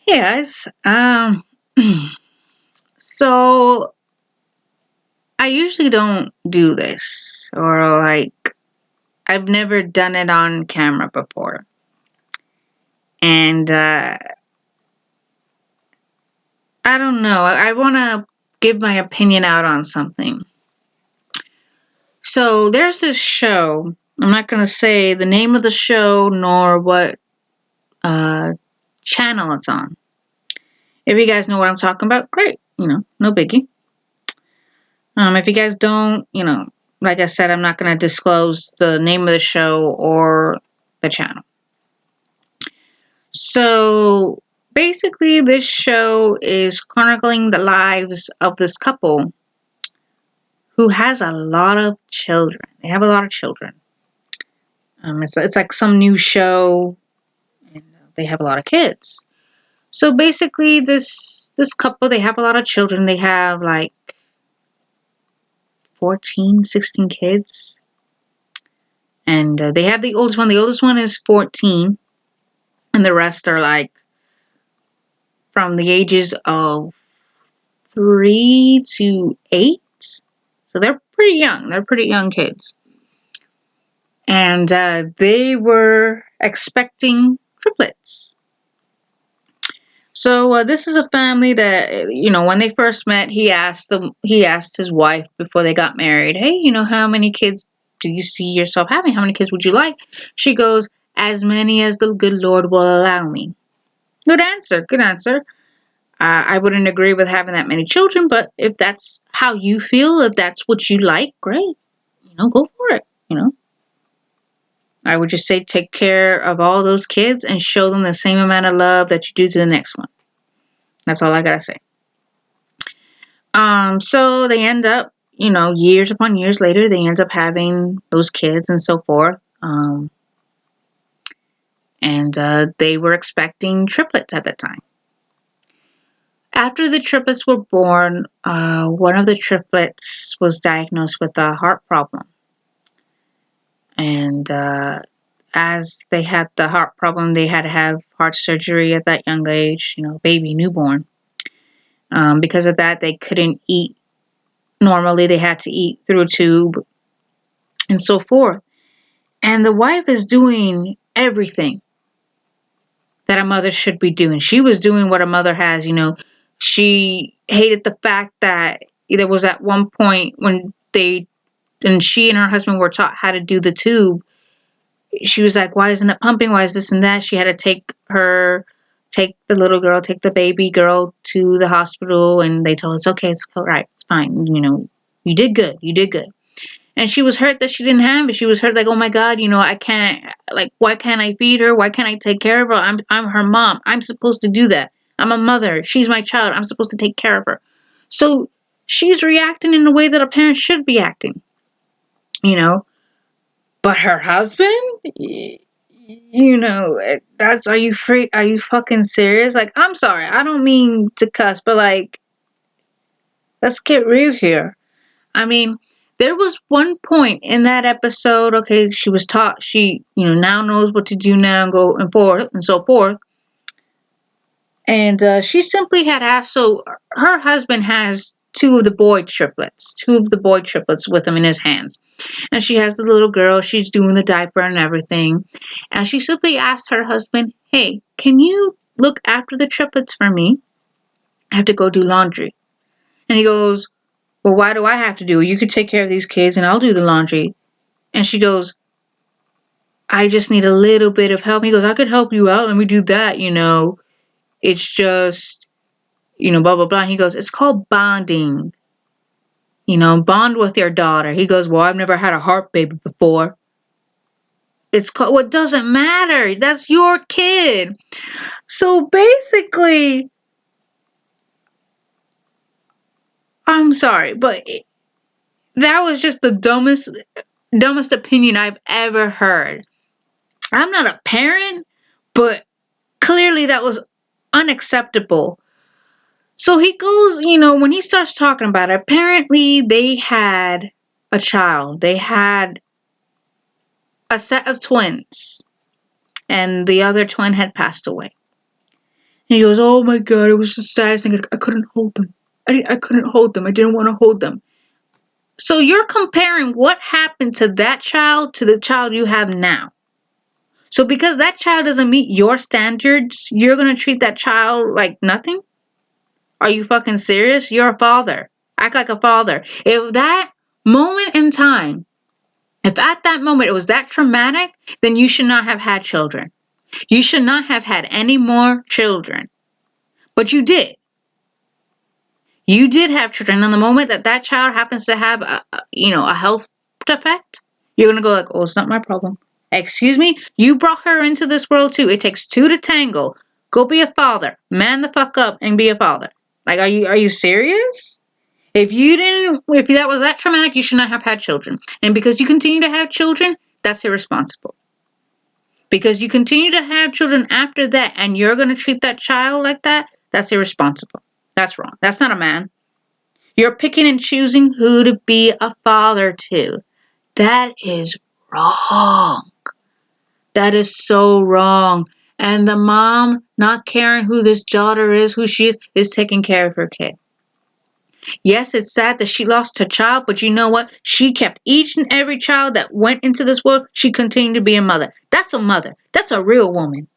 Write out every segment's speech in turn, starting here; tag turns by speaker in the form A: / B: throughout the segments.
A: Hey guys, so I usually don't do this, or like I've never done it on camera before, and I don't know. I want to give my opinion out on something. So there's this show. I'm not gonna say the name of the show nor what uh, channel it's on. If you guys know what I'm talking about, great. No biggie. If you guys don't, like I said, I'm not going to disclose the name of the show or the channel. So basically, this show is chronicling the lives of this couple who has a lot of children. They have a lot of children. It's like some new show, and they have a lot of kids. So basically, this couple, they have a lot of children. They have like 14, 16 kids. And they have the oldest one. The oldest one is 14. And the rest are like from the ages of 3 to 8. So they're pretty young. They're pretty young kids. And they were expecting triplets. So this is a family that when they first met, he asked his wife before they got married, hey, how many kids do you see yourself having? How many kids would you like? She goes, as many as the good Lord will allow me. Good answer. Good answer. I wouldn't agree with having that many children, but if that's how you feel, if that's what you like, great. Go for it. I would just say take care of all those kids and show them the same amount of love that you do to the next one. That's all I gotta say. So they end up, years upon years later, they end up having those kids and so forth. And they were expecting triplets at the time. After the triplets were born, one of the triplets was diagnosed with a heart problem. And as they had the heart problem, they had to have heart surgery at that young age, baby, newborn. Because of that, they couldn't eat normally. They had to eat through a tube and so forth. And the wife is doing everything that a mother should be doing. She was doing what a mother has, She hated the fact that there was at one point when she and her husband were taught how to do the tube. She was like, why isn't it pumping? Why is this and that? She had to take the little girl, take the baby girl to the hospital, and they told us, okay, it's all right, it's fine. You did good. You did good. And she was hurt that she didn't have it. She was hurt like, oh my God, I can't, like, why can't I feed her? Why can't I take care of her? I'm her mom. I'm supposed to do that. I'm a mother. She's my child. I'm supposed to take care of her. So she's reacting in a way that a parent should be acting, you know. But her husband, that's, are you free? Are you fucking serious? Like, I'm sorry. I don't mean to cuss, but like, let's get real here. I mean, there was one point in that episode, okay, she was taught, she, now knows what to do now and go and forth and so forth. And she simply had asked, so her husband has two of the boy triplets with him in his hands. And she has the little girl, she's doing the diaper and everything. And she simply asked her husband, hey, can you look after the triplets for me? I have to go do laundry. And he goes, well, why do I have to do it? You could take care of these kids and I'll do the laundry. And she goes, I just need a little bit of help. He goes, I could help you out. Let me do that, It's just, blah, blah, blah. And he goes, it's called bonding. Bond with your daughter. He goes, well, I've never had a heart baby before. It's called, what doesn't matter. That's your kid. So basically, I'm sorry, but that was just the dumbest opinion I've ever heard. I'm not a parent, but clearly that was unacceptable. So he goes, when he starts talking about it, apparently they had a child. They had a set of twins, and the other twin had passed away. And he goes, oh my God, it was the saddest thing. I couldn't hold them. I couldn't hold them. I didn't want to hold them. So you're comparing what happened to that child to the child you have now. So because that child doesn't meet your standards, you're going to treat that child like nothing? Are you fucking serious? You're a father. Act like a father. If that moment in time, if at that moment it was that traumatic, then you should not have had children. You should not have had any more children. But you did. You did have children. And the moment that that child happens to have a health defect, you're going to go like, oh, it's not my problem. Excuse me? You brought her into this world too. It takes two to tangle. Go be a father. Man the fuck up and be a father. Like, are you serious? If that was that traumatic, you should not have had children. And because you continue to have children, that's irresponsible. Because you continue to have children after that and you're going to treat that child like that, that's irresponsible. That's wrong. That's not a man. You're picking and choosing who to be a father to. That is wrong. That is so wrong. And the mom, not caring who this daughter is, who she is taking care of her kid. Yes, it's sad that she lost her child, but you know what? She kept each and every child that went into this world, she continued to be a mother. That's a mother. That's a real woman.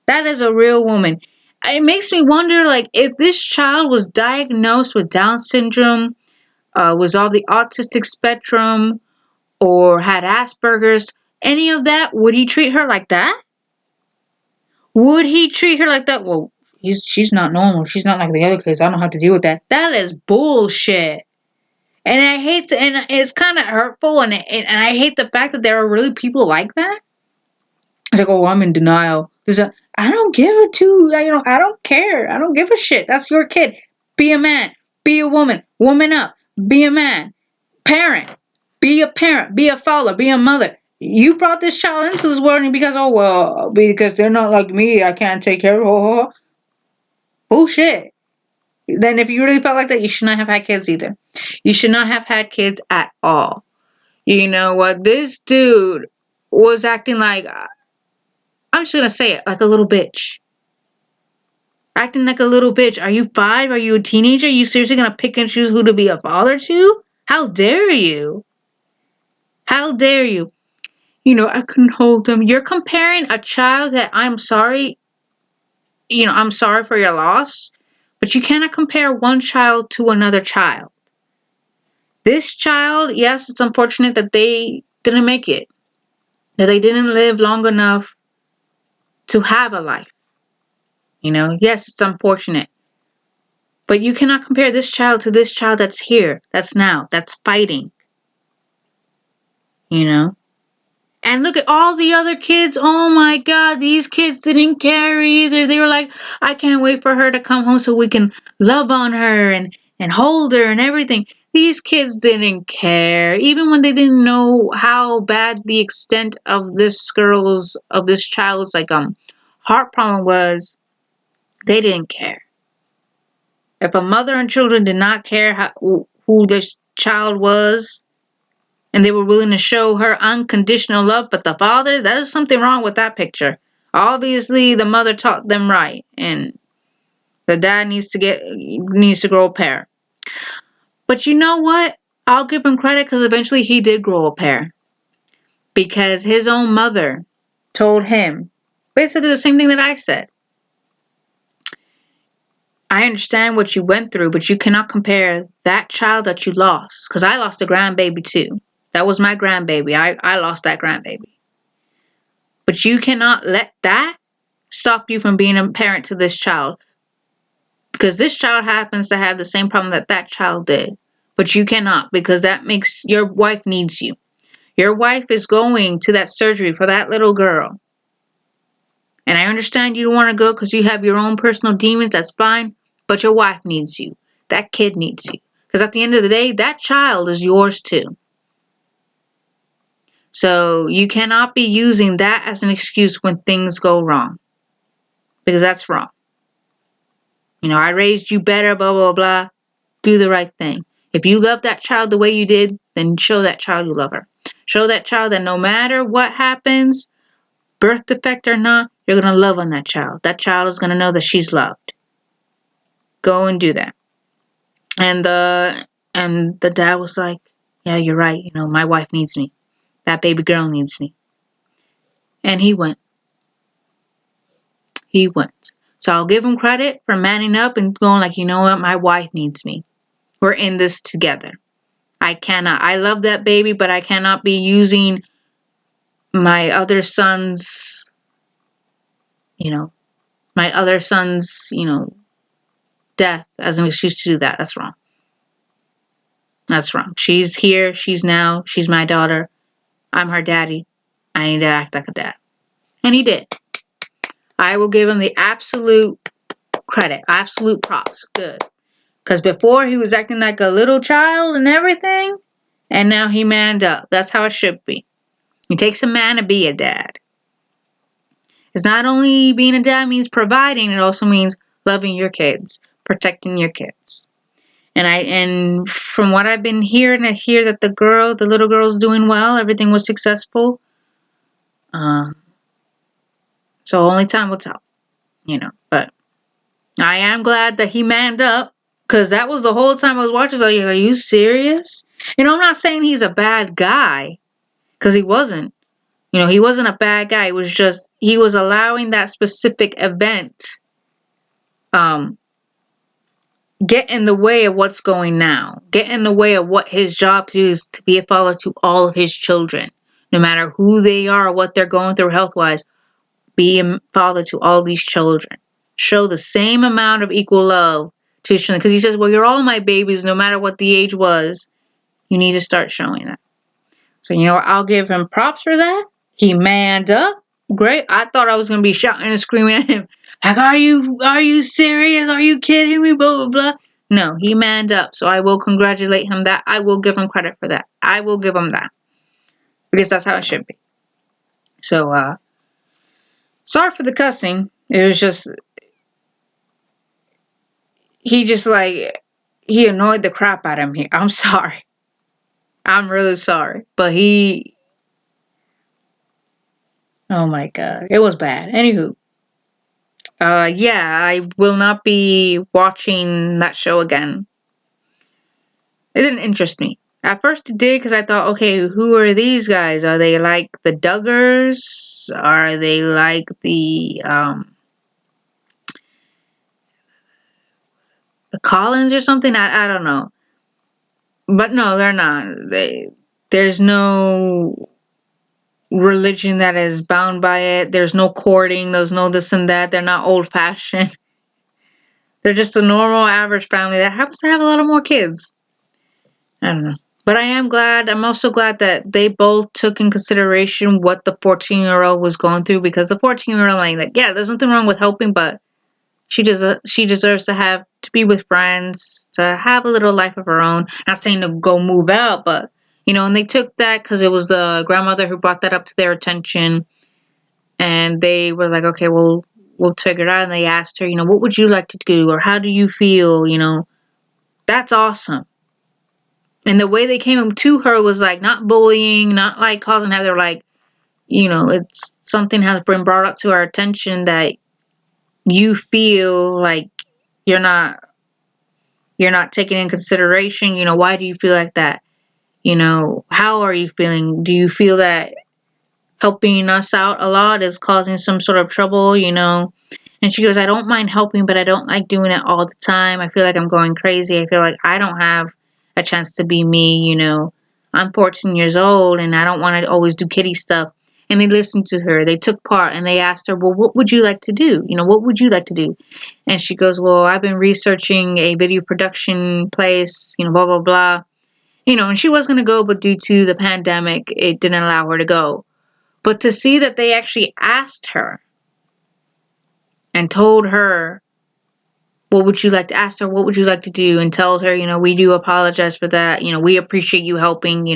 A: That is a real woman. It makes me wonder, like, if this child was diagnosed with Down syndrome, was on the autistic spectrum, or had Asperger's, any of that, would he treat her like that? Would he treat her like that? Well, she's not normal. She's not like the other kids. I don't have to deal with that. That is bullshit. And I hate to, and it's kind of hurtful, and I hate the fact that there are really people like that. It's like, oh, I'm in denial. I don't give a two. I don't care. I don't give a shit. That's your kid. Be a man. Be a woman. Woman up. Be a man. Parent. Be a parent. Be a father. Be a mother. You brought this child into this world because they're not like me, I can't take care of them. Bullshit. Then if you really felt like that, you should not have had kids either. You should not have had kids at all. You know what? This dude was acting like, I'm just going to say it, like a little bitch. Acting like a little bitch. Are you 5? Are you a teenager? Are you seriously going to pick and choose who to be a father to? How dare you? How dare you? I couldn't hold them. You're comparing a child that I'm sorry for your loss, but you cannot compare one child to another child. This child, yes, it's unfortunate that they didn't make it, that they didn't live long enough to have a life. Yes, it's unfortunate. But you cannot compare this child to this child that's here, that's now, that's fighting. And look at all the other kids. Oh my God, these kids didn't care either. They were like, I can't wait for her to come home so we can love on her and hold her and everything. These kids didn't care. Even when they didn't know how bad the extent of this child's heart problem was, they didn't care. If a mother and children did not care who this child was, and they were willing to show her unconditional love, but the father, there's something wrong with that picture. Obviously, the mother taught them right, and the dad needs to grow a pair. But you know what? I'll give him credit because eventually he did grow a pair. Because his own mother told him basically the same thing that I said. I understand what you went through, but you cannot compare that child that you lost. Because I lost a grandbaby too. That was my grandbaby. I lost that grandbaby. But you cannot let that stop you from being a parent to this child. Because this child happens to have the same problem that child did. But you cannot, because that makes your wife needs you. Your wife is going to that surgery for that little girl. And I understand you don't want to go because you have your own personal demons. That's fine. But your wife needs you. That kid needs you. Because at the end of the day, that child is yours too. So you cannot be using that as an excuse when things go wrong. Because that's wrong. I raised you better, blah, blah, blah. Do the right thing. If you love that child the way you did, then show that child you love her. Show that child that no matter what happens, birth defect or not, you're going to love on that child. That child is going to know that she's loved. Go and do that. And the dad was like, yeah, you're right. You know, my wife needs me. That baby girl needs me. And he went. He went. So I'll give him credit for manning up and going like, you know what? My wife needs me. We're in this together. I love that baby, but I cannot be using my other son's, death as an excuse to do that. That's wrong. That's wrong. She's here. She's my daughter. I'm her daddy. I need to act like a dad. And he did. I will give him the absolute credit. Absolute props. Good. Because before he was acting like a little child and everything. And now he manned up. That's how it should be. It takes a man to be a dad. It's not only being a dad means providing. It also means loving your kids. Protecting your kids. And from what I've been hearing, I hear that the little girl's doing well. Everything was successful. So only time will tell, But I am glad that he manned up, because that was the whole time I was watching. So are you serious? I'm not saying he's a bad guy, because he wasn't. He wasn't a bad guy. It was just he was allowing that specific event get in the way of what's going now. Get in the way of what his job is to be a father to all of his children. No matter who they are or what they're going through health-wise, be a father to all these children. Show the same amount of equal love to his children. Because he says, well, you're all my babies, no matter what the age was. You need to start showing that. So, I'll give him props for that. He manned up. Great. I thought I was going to be shouting and screaming at him. Like, are you serious? Are you kidding me? Blah, blah, blah. No, he manned up. So I will congratulate him that. I will give him credit for that. I will give him that. Because that's how it should be. So, sorry for the cussing. It was just, he annoyed the crap out of me. I'm sorry. I'm really sorry. But oh my God. It was bad. Anywho. Yeah, I will not be watching that show again. It didn't interest me. At first it did, because I thought, okay, who are these guys? Are they like the Duggars? Are they like the Collins or something? I don't know. But no, they're not. There's no religion that is bound by it. There's no courting. There's no this and that. They're not old-fashioned. They're just a normal, average family that happens to have a lot of more kids. I don't know. But I'm also glad that they both took in consideration what the 14-year-old was going through, because the 14-year-old, like, yeah, there's nothing wrong with helping, but she deserves to be with friends, to have a little life of her own. Not saying to go move out, but, and they took that because it was the grandmother who brought that up to their attention, and they were like, okay, we'll figure it out. And they asked her, what would you like to do, or how do you feel, That's awesome. And the way they came to her was like not bullying, not like causing her. They're like, it's something has been brought up to our attention that you feel like you're not taking in consideration. Why do you feel like that? How are you feeling? Do you feel that helping us out a lot is causing some sort of trouble? And she goes, I don't mind helping, but I don't like doing it all the time. I feel like I'm going crazy. I feel like I don't have a chance to be me. I'm 14 years old and I don't want to always do kiddie stuff. And they listened to her. They took part and they asked her, well, what would you like to do? What would you like to do? And she goes, well, I've been researching a video production place, blah, blah, blah. And she was going to go, but due to the pandemic, it didn't allow her to go. But to see that they actually asked her and told her, what would you like to ask her? What would you like to do? And told her, we do apologize for that. We appreciate you helping,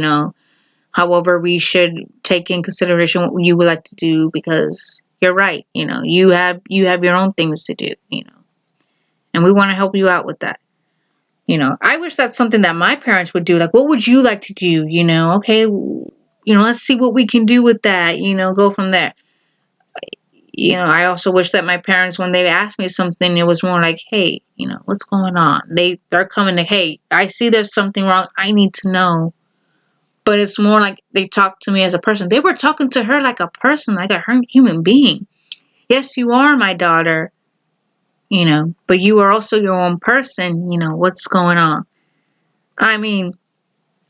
A: However, we should take in consideration what you would like to do, because you're right. You have your own things to do, and we want to help you out with that. I wish that's something that my parents would do. Like, what would you like to do? Okay, let's see what we can do with that. Go from there. I also wish that my parents, when they asked me something, it was more like, hey, what's going on? They're coming to, hey, I see there's something wrong. I need to know. But it's more like they talk to me as a person. They were talking to her like a person, like a human being. Yes, you are my daughter, but you are also your own person. What's going on? I mean,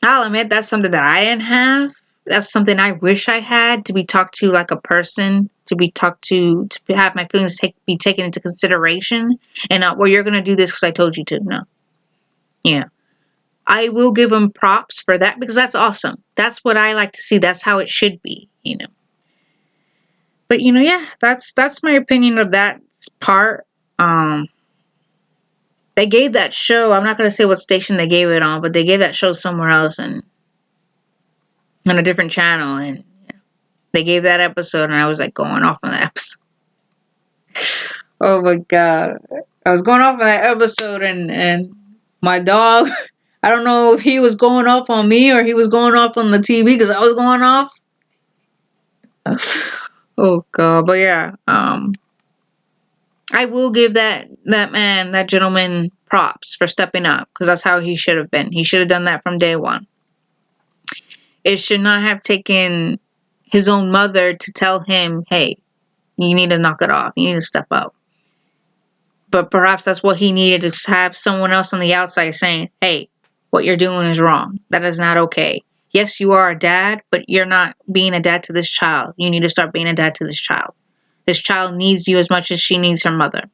A: I'll admit that's something that I didn't have. That's something I wish I had, to be talked to like a person, to be talked to have my feelings be taken into consideration, and not, well, you're going to do this because I told you to. No. I will give them props for that, because that's awesome. That's what I like to see. That's how it should be. But yeah, that's my opinion of that part. They gave that show, I'm not going to say what station they gave it on, but they gave that show somewhere else and on a different channel, and they gave that episode, and I was like going off on that episode. Oh my god. I was going off on that episode, and my dog, I don't know if he was going off on me or he was going off on the TV because I was going off. Oh god. But yeah, I will give that man, that gentleman, props for stepping up, because that's how he should have been. He should have done that from day one. It should not have taken his own mother to tell him, hey, you need to knock it off. You need to step up. But perhaps that's what he needed, to have someone else on the outside saying, hey, what you're doing is wrong. That is not okay. Yes, you are a dad, but you're not being a dad to this child. You need to start being a dad to this child. This child needs you as much as she needs her mother.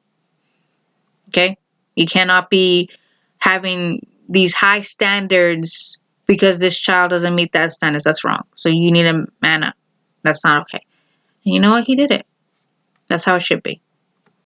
A: Okay? You cannot be having these high standards because this child doesn't meet that standards. That's wrong. So you need to man up. That's not okay. And you know what? He did it. That's how it should be.